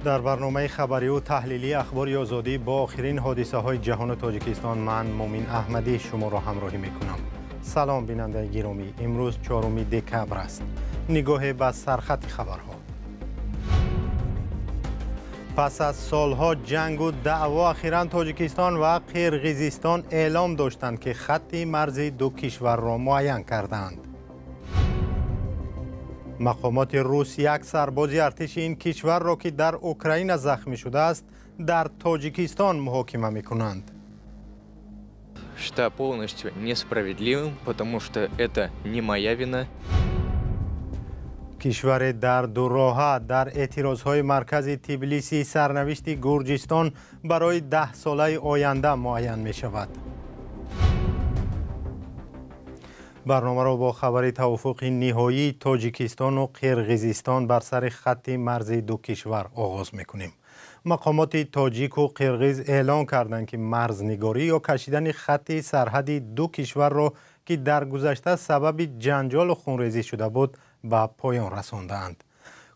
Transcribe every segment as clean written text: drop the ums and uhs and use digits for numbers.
در برنامه خبری و تحلیلی اخبار آزادی با آخرین حادثه های جهان تاجیکستان من مومین احمدی شما را همراهی میکنم. سلام بیننده گرامی، امروز 4 دکبر است. نگاه به سرخط خبرها. پس از سالها جنگ و دعوا اخیراً تاجیکستان و قرقیزستان اعلام داشتند که خط مرزی دو کشور را معین کردند. مقامات روس یک سرباز ارتش این کشور را که در اوکراین زخمی شده است در تاجیکستان محاکمه می‌کنند. Считаю полностью несправедливым, потому что это не моя вина. کشور در دو راهه در اعتراضهای مرکز تبلیسی سرنوشت گرجستان برای 10 ساله آینده معین می شود. برنامه را با خبر توافق نهایی تاجیکستان و قرقیزستان بر سر خط مرزی دو کشور آغاز می کنیم. مقامات تاجیک و قرقیز اعلام کردند که مرزنگاری یا کشیدن خط سرحدی دو کشور را که در گذشته سبب جنجال و خونریزی شده بود به پایان رساندند.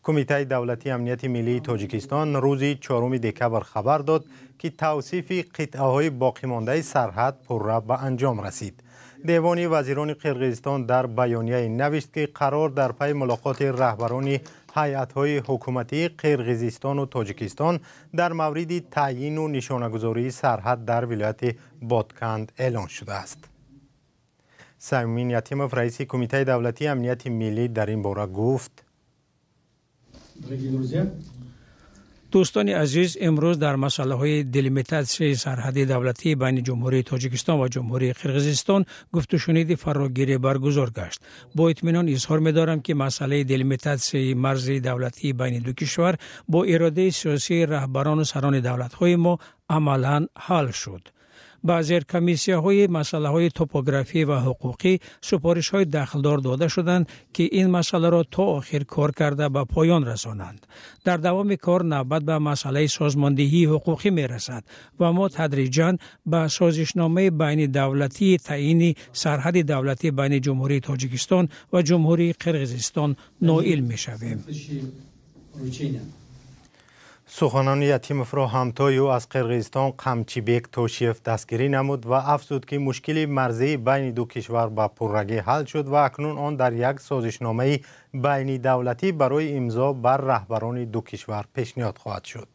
کمیته دولتی امنیت ملی تاجیکستان روز 4 دکبر خبر داد که توصیف قطعه‌های باقی مانده سرحد پرره به انجام رسید. دیوان وزیران قرقیزستان در بیانیه نوشت که قرار در پی ملاقات رهبران هیئت‌های حکومتی قرقیزستان و تاجیکستان در مورد تعیین و نشانه‌گذاری سرحد در ولایت بادکند اعلان شده است. سیمین یتیموف رئیس کمیته دولتی امنیت ملی در این باره گفت: دوستان عزیز، امروز در مسئله های دلیمیتاسیون سرحدی دولتی بین جمهوری تاجیکستان و جمهوری قرقیزستان گفت و شنید فراگیری برگزار گشت. با اطمینان اظهار می‌دارم که مسئله دلیمیتاسیون مرزی دولتی بین دو کشور با اراده سیاسی رهبران و سران دولت‌های ما عملاً حل شد. با زیرکمیسی‌های مسائل توپوگرافی و حقوقی سپارش‌های داخلدار داده شدند که این مسئله را تا آخر کار کرده به پایان رسانند. در دوام کار نوبت به مسئله سازماندهی حقوقی می‌رسد و ما تدریجاً به سازشنامه بین دولتی تعیین سرحد دولتی بین جمهوری تاجیکستان و جمهوری قرقیزستان نائل می‌شویم. سخنان یتیموف را همتای او از قرقیزستان قمچیبک توشیف دستگیری نمود و افزود که مشکل مرزی بین دو کشور به پررگی حل شد و اکنون آن در یک سازشنامه بین دولتی برای امضا بر رهبران دو کشور پیشنهاد خواهد شد.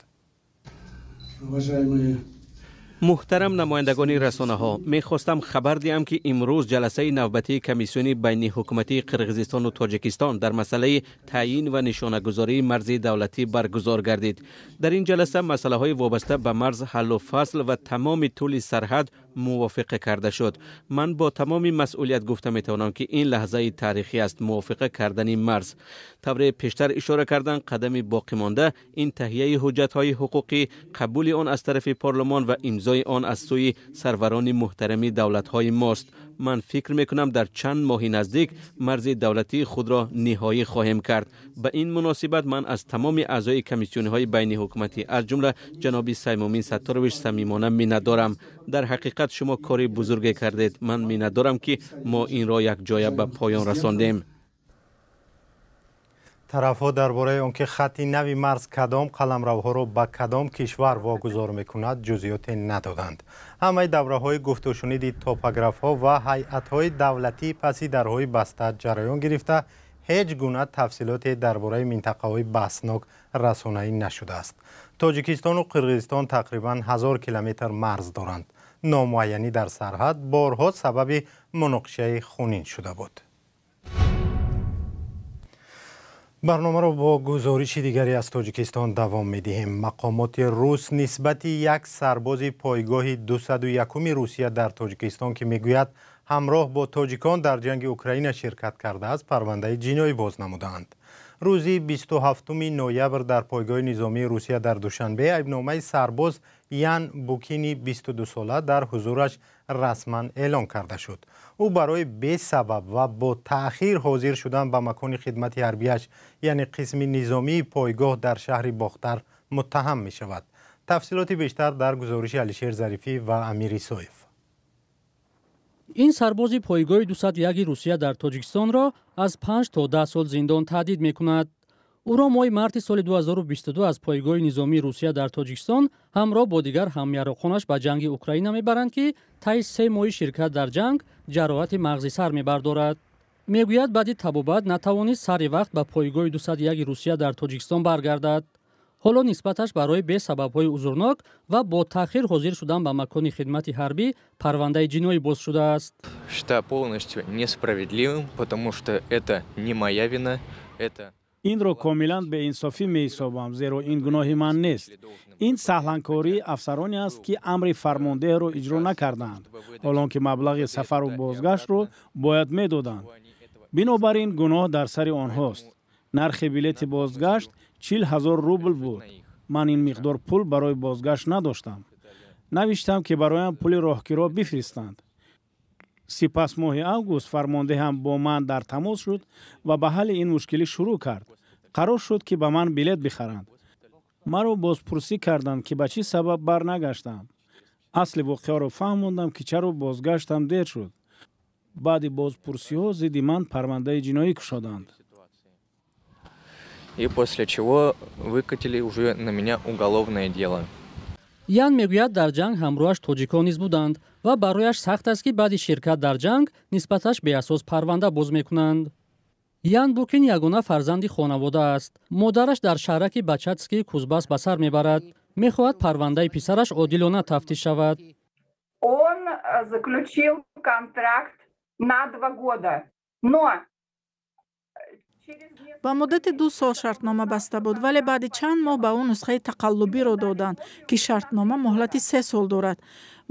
محترم نمایندگان رسانه ها، میخواستم خبر دهم که امروز جلسه نوبتی کمیسیون بین حکومتی قرقیزستان و تاجیکستان در مسئله تعیین و نشانه‌گذاری مرزی دولتی برگزار گردید. در این جلسه مسئله های وابسته به مرز حل و فصل و تمام طول سرحد موافقه کرده شد. من با تمام مسئولیت گفته میتوانم که این لحظه تاریخی است موافقه کردن مرز. طور پیشتر اشاره کردن قدم باقی مانده این تهیه حجت های حقوقی، قبول آن از طرف پارلمان و امضای آن از سوی سروران محترمی دولت های ماست. من فکر میکنم در چند ماه نزدیک مرز دولتی خود را نهایی خواهیم کرد. به این مناسبت من از تمام اعضای کمیسیون های بین حکومتی از جمله جناب سیمومین ستارویچ صمیمانه منت. در حقیقت شما کاری بزرگی کردید. من منت که ما این را یک جای به پایان رساندیم. طرف‌ها درباره آنکه خط نوی مرز کدام قلمروها را به کدام کشور واگذار می‌کند جزئیات ندادند. همه دوره‌های گفت و شنید توپوگراف‌ها و هیئت‌های دولتی پس درهای بسته جریان گرفته هیچ گونه تفصیلات درباره منطقه‌های بحثناک رسانه‌ای نشده است. تاجیکستان و قرقیزستان تقریباً 1000 کیلومتر مرز دارند. نامعینی در سرحد بارها سبب مناقشه خونین شده بود. برنامه را با گزارش دیگری از تاجیکستان دوام می‌دهیم. مقامات روس نسبت یک سرباز پایگاه 201 روسیه در تاجیکستان که میگوید همراه با تاجیکان در جنگ اوکراین شرکت کرده است پرونده جنایی باز نمودند. روز 27 نوامبر در پایگاه نظامی روسیه در دوشنبه عیبنامه سرباز یان بوکینی 22 ساله در حضورش رسما اعلان کرده شد. او برای بی سبب و با تأخیر حاضر شدن به مکان خدمت حربیش یعنی قسم نظامی پایگاه در شهر باختر متهم می شود. تفصیلات بیشتر در گزارش علیشیر ظریفی و امیر سویف. این سرباز پایگاه 201 روسیه در تاجیکستان را از 5 تا 10 سال زندان تهدید می کند. او را ماه مارت سال 2022 از پایگاه نظامی روسیه در تاجیکستان همراه با دیگر همیارخانش به جنگ اوکراین میبرند که طی 3 ماه شرکت در جنگ جراحت مغزی سر میبردارد. میگوید بعد تبابت نتوانست سر وقت به پایگاه 201 روسیه در تاجیکستان برگردد. حالا نسبتش برای به سبب‌های عذرناک و با تأخیر حاضر شدن به مکان خدمت حربی پرونده جنایی باز شده است. Считаю полностью несправедливым, потому что это не моя вина, это این را کاملا به انصافی می حسابم، زیرا این گناه من نیست. این سهلانکاری افسرانی است که امر فرمانده را اجرا نکردند، حالان که مبلغ سفر و بازگشت را باید میدادند. بنابراین گناه در سر آنهاست. نرخ بلیط بازگشت 40,000 روبل بود. من این مقدار پول برای بازگشت نداشتم. نوشتم که برایم پول راهگیری بفرستند. سپس ماه اوگوست فرمانده هم با من در تماس شد و به حل این مشکلی شروع کرد. قرار شد که به من بلیط بخرند. مرا بازپرسی کردند که به چه سبب برنگشتم. اصل واقعه را فهمیدم که چرا بازگشتم دیر شد. بعد بازپرسی ها ضد من پرونده جنایی کشادند. и после чего выкатили уже на меня уголовное дело. یان میگوید در جنگ همراهش تاجیکان نیز بودند و برایش سخت است که بعد شرکت در جنگ نسبتش به اساس پرونده باز میکنند. یان بوکین یگانه فرزند خانواده است. مادرش در شهرک بچاتسکی کوزباس به سر میبرد. میخواهد پرونده پسرش عادلانه تفتیش شود. Он заключил контракт на 2 года. Но ба муддати 2 сол шартнома баста буд, вале баъди чанд моҳ ба ӯ нусхаи тақаллубиро доданд ки шартнома моҳлати 3 сол дорад.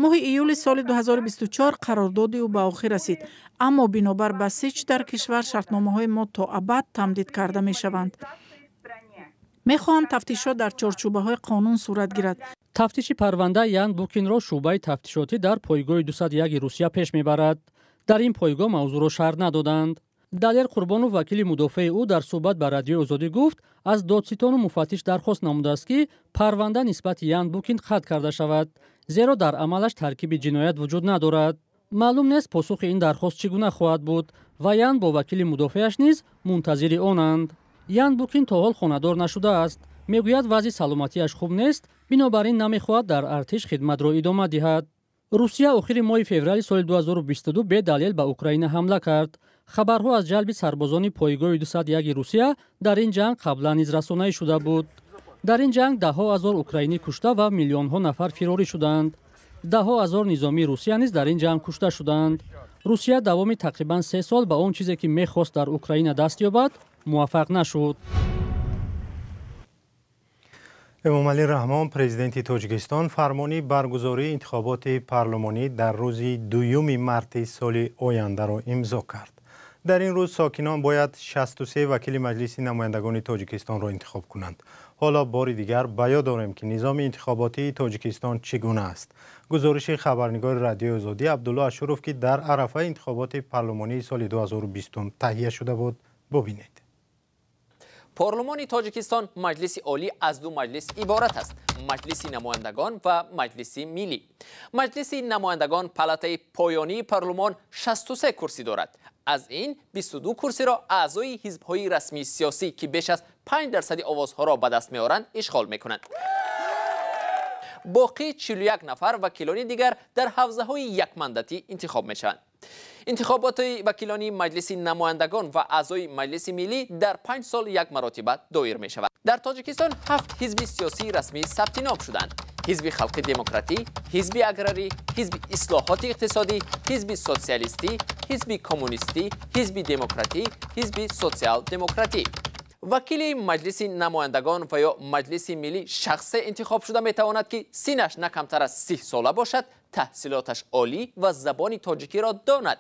моҳи июли соли 2024 қарордоди ӯ ба охир расид, аммо бинобар ба сич дар кишвар шартномаҳои мо то абад тамдид карда мешаванд. мехоҳам тафтишот дар чорчӯбаҳои қонун сурат гирад. тафтиши парванда ян букинро шӯъбаи тафтишотӣ дар пойгоҳи 201 русия пеш мебарад. дар ин пойгоҳ мавзӯъро шарҳ надоданд. далер қурбонов вакили мудофаи ӯ дар суҳбат ба радиои озодӣ гуфт аз додситону муфаттиш дархост намудааст ки парванда нисбати ян букин қатъ карда шавад, зеро дар амалаш таркиби ҷиноят вуҷуд надорад. маълум нест посухи ин дархост чӣ гуна хоҳад буд ва ян бо вакили мудофааш низ мунтазири онанд. ян букин то ҳол хонадор нашудааст. мегӯяд вазъи саломатиаш хуб нест, бинобар ин намехоҳад дар артиш хидматро идома диҳад. русия охири моҳи феврали соли 2022 бедалел ба Украина ҳамла кард. хабарҳо аз ҷалби сарбозони пойгоҳи 201 русия дар ин ҷанг қаблан низ расонӣ шуда буд. дар ин ҷанг даҳҳо ҳазор украинӣ кушта ва миллионҳо нафар фирорӣ шуданд. даҳҳо ҳазор низомии русия низ дар ин ҷанг кушта шуданд. русия давоми тақрибан 3 сол ба он чизе ки мехост дар Украина даст ёбад муваффақ нашуд. эмомалӣ раҳмон, президенти тоҷикистон, фармони баргузории интихоботи парлумонӣ дар рӯзи 2 марти соли ояндаро имзо кард. дар ин рӯз сокинон бояд 63 вакили маҷлиси намояндагони тоҷикистонро интихоб кунанд. ҳоло бори дигар ба ёд дорем ки низоми интихоботии тоҷикистон чӣ гуна аст. гузориши хабарнигори радиои озодӣ абдулло ашуров ки дар арафаи интихоботи парлумонии соли 2020 таҳия шуда буд, бубинед. پارلمان تاجیکستان مجلس عالی از 2 مجلس عبارت است: مجلس نمایندگان و مجلس ملی. مجلس نمایندگان پلاته پایانی پارلمان 63 کرسی دارد. از این 22 کرسی را اعضای حزب‌های رسمی سیاسی که بیش از 5% آوازها را به دست می‌آورند اشغال می‌کنند. باقی 41 نفر وکیلان دیگر در حوزه‌های یک مندتی انتخاب می‌شوند. انتخابات وکیلان مجلس نمایندگان و اعضای مجلس ملی در 5 سال یک مرتبه دایر می شود. در تاجیکستان 7 حزب سیاسی رسمی ثبت نام شدند: حزب خلق دموکراتی، حزب اگراری، حزب اصلاحات اقتصادی، حزب سوسیالیستی، حزب کمونیستی، حزب دموکراتی، حزب سوسیال دموکراتی. وکیل مجلس نمایندگان و یا مجلس ملی شخص انتخاب شده می تواند که سنش نه کمتر از 30 ساله باشد، تحصیلاتش عالی و زبان تاجیکی را داند.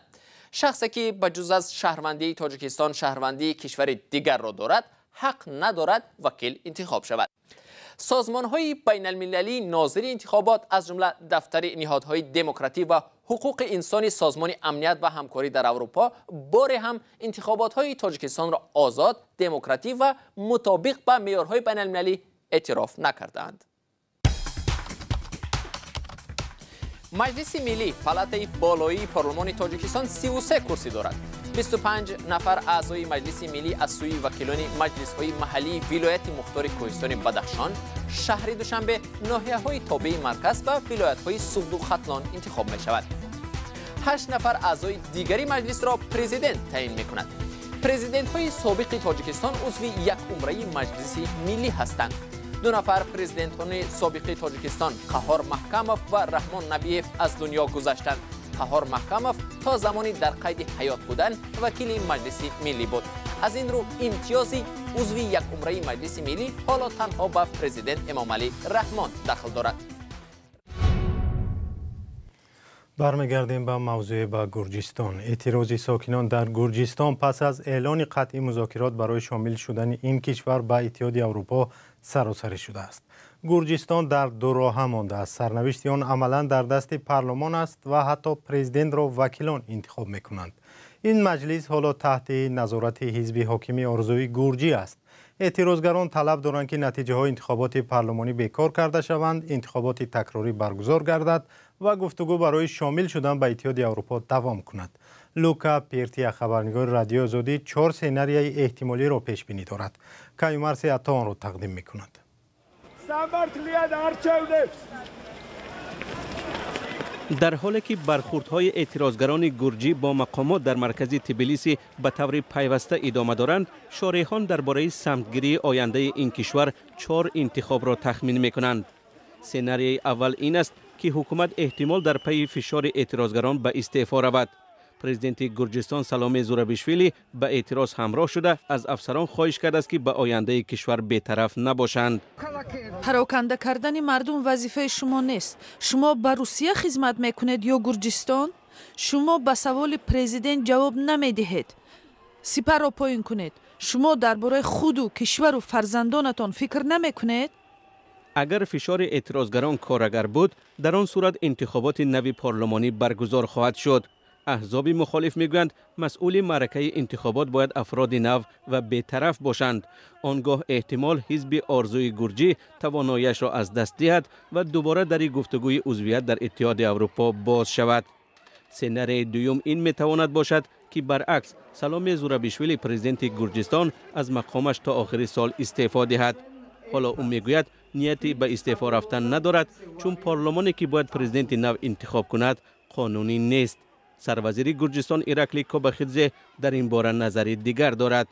شخصی که بجز از شهروندی تاجیکستان شهروندی کشور دیگر را دارد حق ندارد وکیل انتخاب شود. سازمان‌های بین المللی ناظر انتخابات از جمله دفتر نهادهای دموکراتی و حقوق انسانی سازمان امنیت و همکاری در اروپا بار هم انتخابات‌های تاجیکستان را آزاد، دموکراتی و مطابق با معیارهای بین المللی اعتراف نکردند. مجلس ملی پالاتای بالایی پارلمان تاجیکستان 33 کرسی دارد. 25 نفر اعضای مجلس ملی از سوی وکیلان مجلس‌های محلی ولایت مختار کوهستان بدخشان، شهر دوشنبه، ناحیه‌های تابع مرکز و ولایت‌های سوبد و ختلان انتخاب می‌شود. 8 نفر اعضای دیگری مجلس را پرزیدنت تعیین می‌کند. پرزیدنت‌های سابق تاجیکستان عضو یک عمره مجلس ملی هستند. 2 نفر پرزیدنتان سابق تاجیکستان، قهار محکموف و رحمان نبیف از دنیا گذشتند. قهار محکموف تا زمانی در قید حیات بودن وکیل مجلس ملی بود. از این رو امتیازی عضو یک عمره مجلس ملی حالا تنها به پرزیدنت امام علی رحمان دخل دارد. برمیگردیم به موضوع با گرجستان. اعتراض ساکنان در گرجستان پس از اعلان قطعی مذاکرات برای شامل شدن این کشور به اتحادیه اروپا سراسری شده است. گرجستان در دو راه مانده است. سرنوشت آن عملا در دست پارلمان است و حتی پرزیدنت را وکیلان انتخاب میکنند. این مجلس حالا تحت نظارت حزب حاکم آرزوی گرجی است. اعتراضگران طلب دارند که نتیجه های انتخابات پارلمانی بیکار کرده شوند، انتخابات تکراری برگزار گردد و گفتگو برای شامل شدن به اتحادیه اروپا دوام کند. لوکا پیرتی خبرنگار رادیو آزادی 4 سناریوی احتمالی را پیش بینی دارد. کایومرس عطا آن را تقدیم میکند. در حالی که برخوردهای اعتراضگران گرجی با مقامات در مرکز تبلیسی به طور پیوسته ادامه دارند، شارحان درباره سمتگیری آینده این کشور 4 انتخاب را تخمین میکنند. سناریوی اول این است که حکومت احتمال در پی فشار اعتراضگران به استعفا رود. پرزیدنت گرجستان سالومه زورابیشویلی به اعتراض همراه شده از افسران خواهش کرده است که به آینده کشور بی‌طرف نباشند. پراکنده کردن مردم وظیفه شما نیست. شما به روسیه خدمت میکنید یا گرجستان؟ شما به سوال پرزیدنت جواب نمیدهید. سپر را پایین کنید. شما درباره خود و کشور و فرزندانتان فکر نمیکنید؟ اگر فشار اعتراضگران کارگر بود، در آن صورت انتخابات نوی پارلمانی برگزار خواهد شد. احزاب مخالف میگویند مسئول معرکه انتخابات باید افراد نو و بی‌طرف باشند. آنگاه احتمال حزب آرزوی گرجی تواناییش را از دست دهد و دوباره در گفتگوی عضویت در اتحادیه اروپا باز شود. سناریوی دوم این میتواند باشد که برعکس سالومه زورابیشویلی پرزیدنت گرجستان از مقامش تا آخر سال استعفا دهد. حالا او میگوید نیتی به استعفا رفتن ندارد چون پارلمانی که باید پرزیدنت نو انتخاب کند قانونی نیست. سروزیر گرجستان ایرکلی کوباخیدزه در این باره نظری دیگر دارد.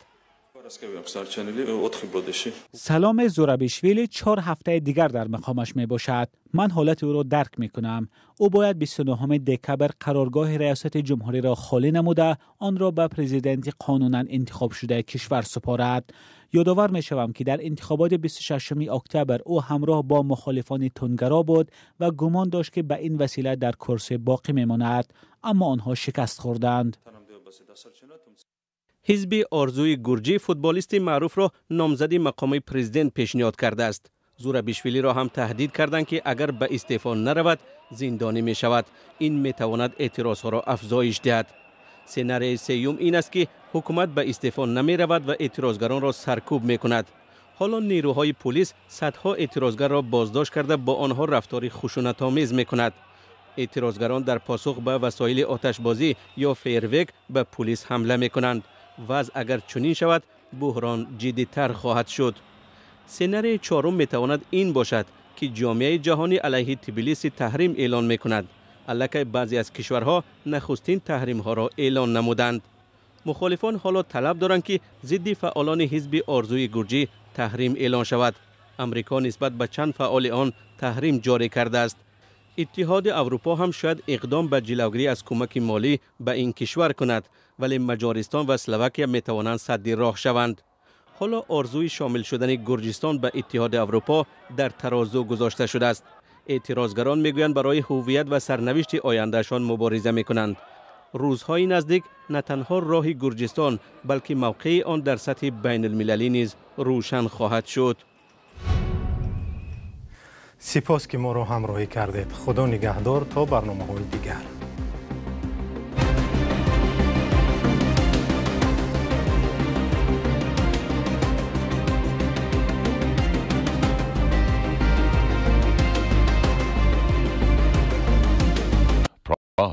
سالومه زورابیشویلی 4 هفته دیگر در مقامش می باشد. من حالت او را درک می کنم. او باید 29 دکبر قرارگاه ریاست جمهوری را خالی نموده آن را به پرزیدنت قانونا انتخاب شده کشور سپارد. یادآور می شوم که در انتخابات 26 اکتبر او همراه با مخالفان تندگرا بود و گمان داشت که به این وسیله در کرسی باقی می ماند، اما آنها شکست خوردند. حزب آرزوی گرجی فوتبالیست معروف را نامزد مقام پرزیدنت پیشنهاد کرده است. زورابیشویلی را هم تهدید کردند که اگر به استعفا نرود زندانی می شود. این می تواند اعتراضها را افزایش دهد. سناریوی سوم این است که حکومت به استعفا نمی رود و اعتراضگران را سرکوب می کند. حالا نیروهای پلیس صدها اعتراضگر را بازداشت کرده با آنها رفتار خشونت‌آمیز می کند. اعتراضگران در پاسخ به وسایل آتشبازی یا فیرویک به پلیس حمله می کنند. وضع اگر چنین شود بحران جدی‌تر خواهد شد. سناریوی چهارم می تواند این باشد که جامعه جهانی علیه تبلیسی تحریم اعلان می کند. البته بعضی از کشورها نخستین تحریم ها را اعلان نمودند. مخالفان حالا طلب دارند که ضد فعالان حزب آرزوی گرجی تحریم اعلان شود. امریکا نسبت به چند فعال آن تحریم جاری کرده است. اتحاد اروپا هم شاید اقدام به جلوگیری از کمک مالی به این کشور کند، ولی مجارستان و اسلواکیه می توانند سد راه شوند. حالا آرزوی شامل شدن گرجستان به اتحاد اروپا در ترازو گذاشته شده است. اعتراضگران میگویند برای هویت و سرنوشت آیندهشان مبارزه میکنند. روزهای نزدیک نه تنها راه گرجستان بلکه موقع آن در سطح بین المللی نیز روشن خواهد شد. سپاس که ما را همراهی کردید. خدا نگهدار تا برنامه‌های دیگر.